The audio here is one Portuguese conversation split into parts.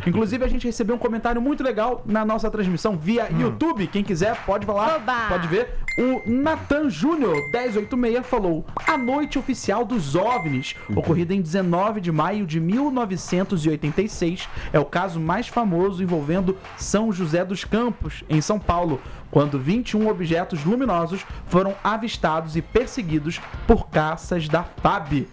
Inclusive, a gente recebeu um comentário muito legal na nossa transmissão via YouTube. Quem quiser, pode falar, pode ver. O Nathan Júnior, 1086, falou: a noite oficial dos OVNIs, ocorrida em 19 de maio de 1986, é o caso mais famoso envolvendo São José dos Campos, em São Paulo, quando 21 objetos luminosos foram avistados e perseguidos por caças da FAB.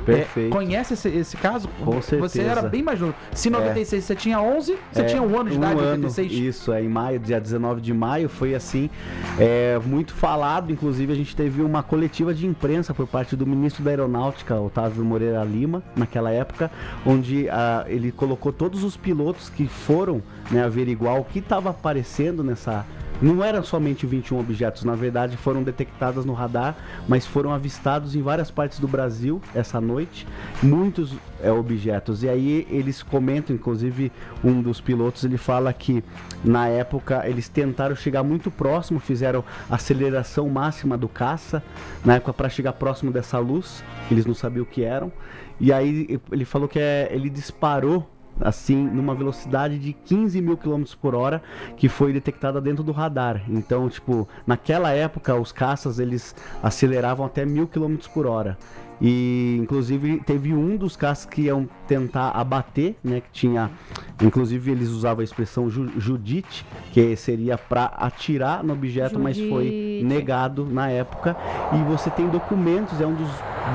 Perfeito. Conhece esse caso? Com certeza. Você era bem mais novo. Se em 96 você tinha 11, você tinha um ano de idade, 96? Isso, em maio, dia 19 de maio, foi assim, muito falado. Inclusive, a gente teve uma coletiva de imprensa por parte do ministro da Aeronáutica, Otávio Moreira Lima, naquela época, onde ele colocou todos os pilotos que foram, né, averiguar o que estava aparecendo nessa... Não eram somente 21 objetos, na verdade foram detectados no radar, mas foram avistados em várias partes do Brasil essa noite, muitos objetos. E aí eles comentam, inclusive um dos pilotos, ele fala que na época eles tentaram chegar muito próximo, fizeram aceleração máxima do caça, na época para chegar próximo dessa luz, eles não sabiam o que eram, e aí ele falou que ele disparou assim, numa velocidade de 15 mil km por hora, que foi detectada dentro do radar. Então, tipo, naquela época, os caças, eles aceleravam até 1000 km por hora. E, inclusive, teve um dos caças que iam tentar abater, né, que tinha... Inclusive, eles usavam a expressão Judite, que seria para atirar no objeto, mas foi negado na época. E você tem documentos, é um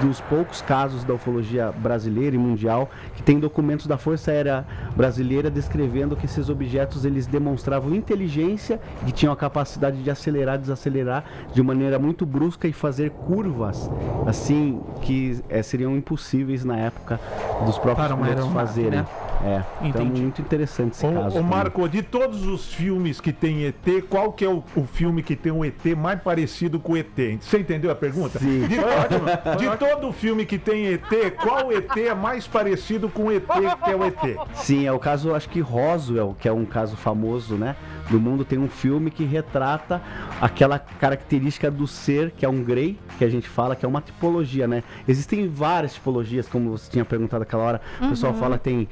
dos poucos casos da ufologia brasileira e mundial, que tem documentos da Força Aérea Brasileira descrevendo que esses objetos, eles demonstravam inteligência e tinham a capacidade de acelerar e desacelerar de maneira muito brusca e fazer curvas, assim, que seriam impossíveis na época dos próprios pilotos fazerem. Né? Então muito interessante esse caso. Ô Marco, de todos os filmes que tem ET, qual que é o filme que tem um ET mais parecido com o ET? Você entendeu a pergunta? Sim. De todo filme que tem ET, qual ET é mais parecido com o ET que é o ET? Sim, é o caso, acho que Roswell, que é um caso famoso, né? Do mundo, tem um filme que retrata aquela característica do ser, que é um Grey, que a gente fala que é uma tipologia, né? Existem várias tipologias, como você tinha perguntado aquela hora. O pessoal fala que tem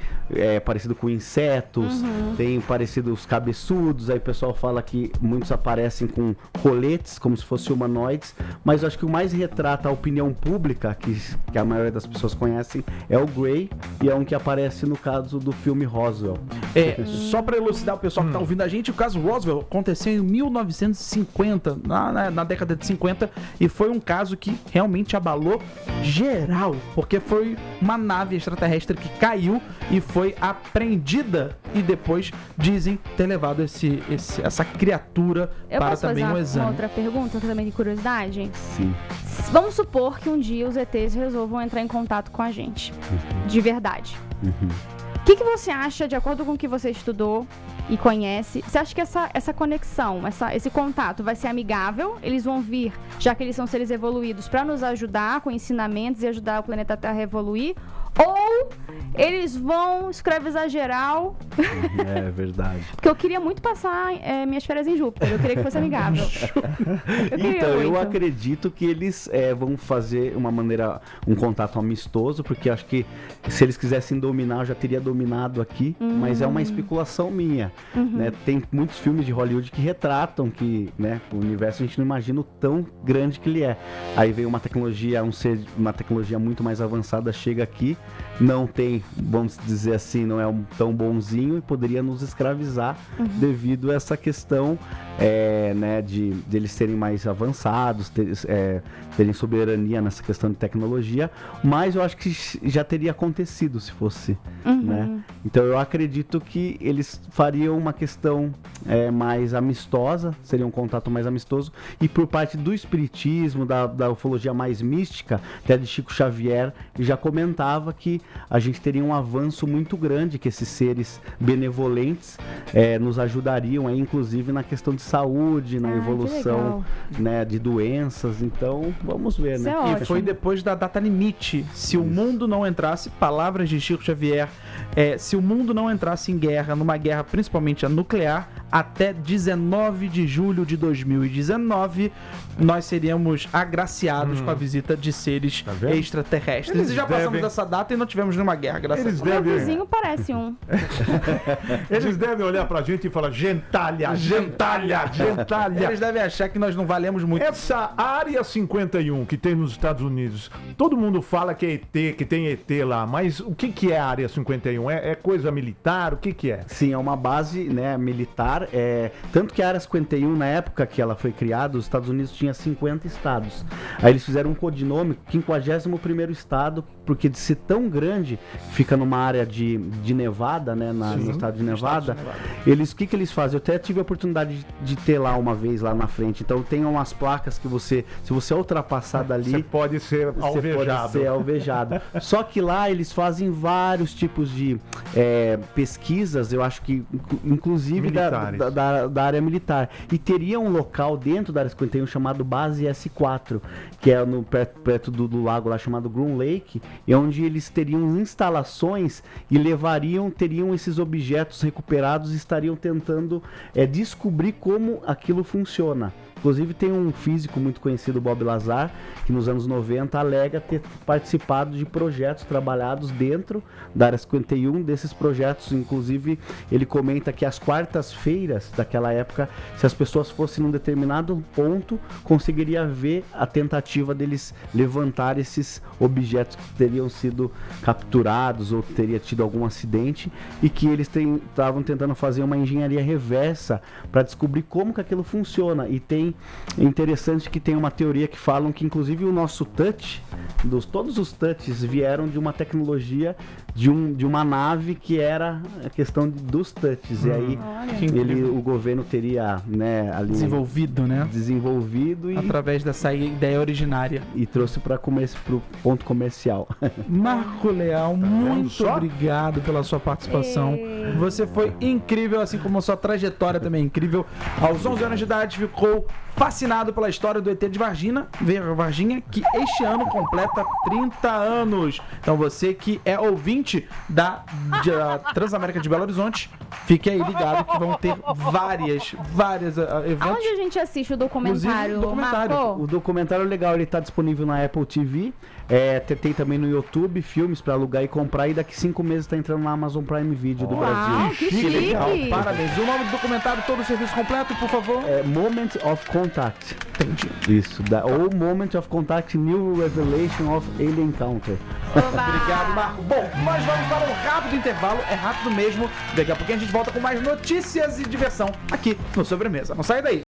parecido com insetos, tem parecido os cabeçudos, aí o pessoal fala que muitos aparecem com coletes, como se fossem humanoides, mas eu acho que o mais retrata a opinião pública, que a maioria das pessoas conhecem, é o Grey, e é um que aparece no caso do filme Roswell. Só para elucidar o pessoal que tá ouvindo a gente, o caso Roswell aconteceu em 1950, na década de 50, e foi um caso que realmente abalou geral, porque foi uma nave extraterrestre que caiu e foi apreendida, e depois dizem ter levado essa criatura para também um exame. Uma outra pergunta, que também tem curiosidade? Sim. Vamos supor que um dia os ETs resolvam entrar em contato com a gente, de verdade. O que você acha, de acordo com o que você estudou e conhece, você acha que essa conexão, esse contato vai ser amigável? Eles vão vir, já que eles são seres evoluídos, para nos ajudar com ensinamentos e ajudar o planeta Terra a evoluir? Ou eles vão escravizar geral? É verdade. Porque eu queria muito passar minhas férias em Júpiter. Eu queria que fosse amigável. Eu acredito que eles vão fazer um contato amistoso, porque acho que se eles quisessem dominar, eu já teria dominado aqui, mas é uma especulação minha. Né? Tem muitos filmes de Hollywood que retratam que, né, o universo a gente não imagina o tão grande que ele é. Aí veio uma tecnologia muito mais avançada, chega aqui, não tem, vamos dizer assim, não é tão bonzinho e poderia nos escravizar devido a essa questão, né, de eles serem mais avançados, terem soberania nessa questão de tecnologia, mas eu acho que já teria acontecido se fosse, né? Então eu acredito que eles fariam uma questão mais amistosa, seria um contato mais amistoso, e por parte do espiritismo, da ufologia mais mística, até de Chico Xavier, já comentava que a gente teria um avanço muito grande, que esses seres benevolentes nos ajudariam, inclusive na questão de saúde, na evolução, né, de doenças. Então, vamos ver, né? E foi depois da data limite. Se o mundo não entrasse, palavras de Chico Xavier, se o mundo não entrasse em guerra, numa guerra principalmente a nuclear, até 19 de julho de 2019, nós seríamos agraciados com a visita de seres extraterrestres. Eles E já passamos dessa data e não tivemos nenhuma guerra, graças a Deus. Meu vizinho parece um. Eles devem olhar pra gente e falar gentalha, gentalha, gentalha. Eles devem achar que nós não valemos muito. Essa área 51 que tem nos Estados Unidos, todo mundo fala que é ET, que tem ET lá, mas o que é a área 51? É coisa militar? O que é? Sim, é uma base, né, militar. Tanto que a área 51, na época que ela foi criada, os Estados Unidos tinha 50 estados. Aí eles fizeram um codinome, 51º estado, porque de ser tão grande, fica numa área de Nevada, né, no estado de Nevada. O que eles fazem? Eu até tive a oportunidade de ter lá uma vez, lá na frente. Então tem umas placas que se você ultrapassar dali, você pode ser alvejado. Só que lá eles fazem vários tipos de pesquisas, eu acho que inclusive da área militar. E teria um local dentro da área 51 chamado Base S4, que é perto do lago lá chamado Groom Lake, e onde eles teriam instalações e teriam esses objetos recuperados e estariam tentando descobrir como aquilo funciona. Inclusive tem um físico muito conhecido, Bob Lazar, que nos anos 90 alega ter participado de projetos trabalhados dentro da área 51. Desses projetos, inclusive, ele comenta que às quartas-feiras daquela época, se as pessoas fossem num determinado ponto, conseguiria ver a tentativa deles levantar esses objetos que teriam sido capturados ou teria tido algum acidente, e que eles estavam tentando fazer uma engenharia reversa para descobrir como que aquilo funciona. E é interessante que tem uma teoria que falam que inclusive o nosso touch, todos os touches vieram de uma tecnologia de uma nave que era a questão dos touches. E aí o governo teria, né, ali desenvolvido e através dessa ideia originária e trouxe para o ponto comercial. Marco Leal, muito obrigado pela sua participação. Você foi incrível, assim como a sua trajetória também é incrível. Aos 11 anos de idade ficou fascinado pela história do ET de Varginha, que este ano completa 30 anos. Então você que é ouvinte da Transamérica de Belo Horizonte, fique aí ligado que vão ter vários eventos. Onde a gente assiste o documentário? O documentário é legal, ele está disponível na Apple TV. Tem também no YouTube filmes para alugar e comprar, e daqui 5 meses está entrando na Amazon Prime Video do Brasil. Que chique. Legal, parabéns. O nome do documentário, todo o serviço completo, por favor? Moment of Contact. Entendi. Isso, ou Moment of Contact, New Revelation of Alien Encounter. Obrigado, Marco. Bom, nós vamos para um rápido intervalo, é rápido mesmo. Daqui a pouquinho a gente volta com mais notícias e diversão aqui no Sobremesa. Não sai daí.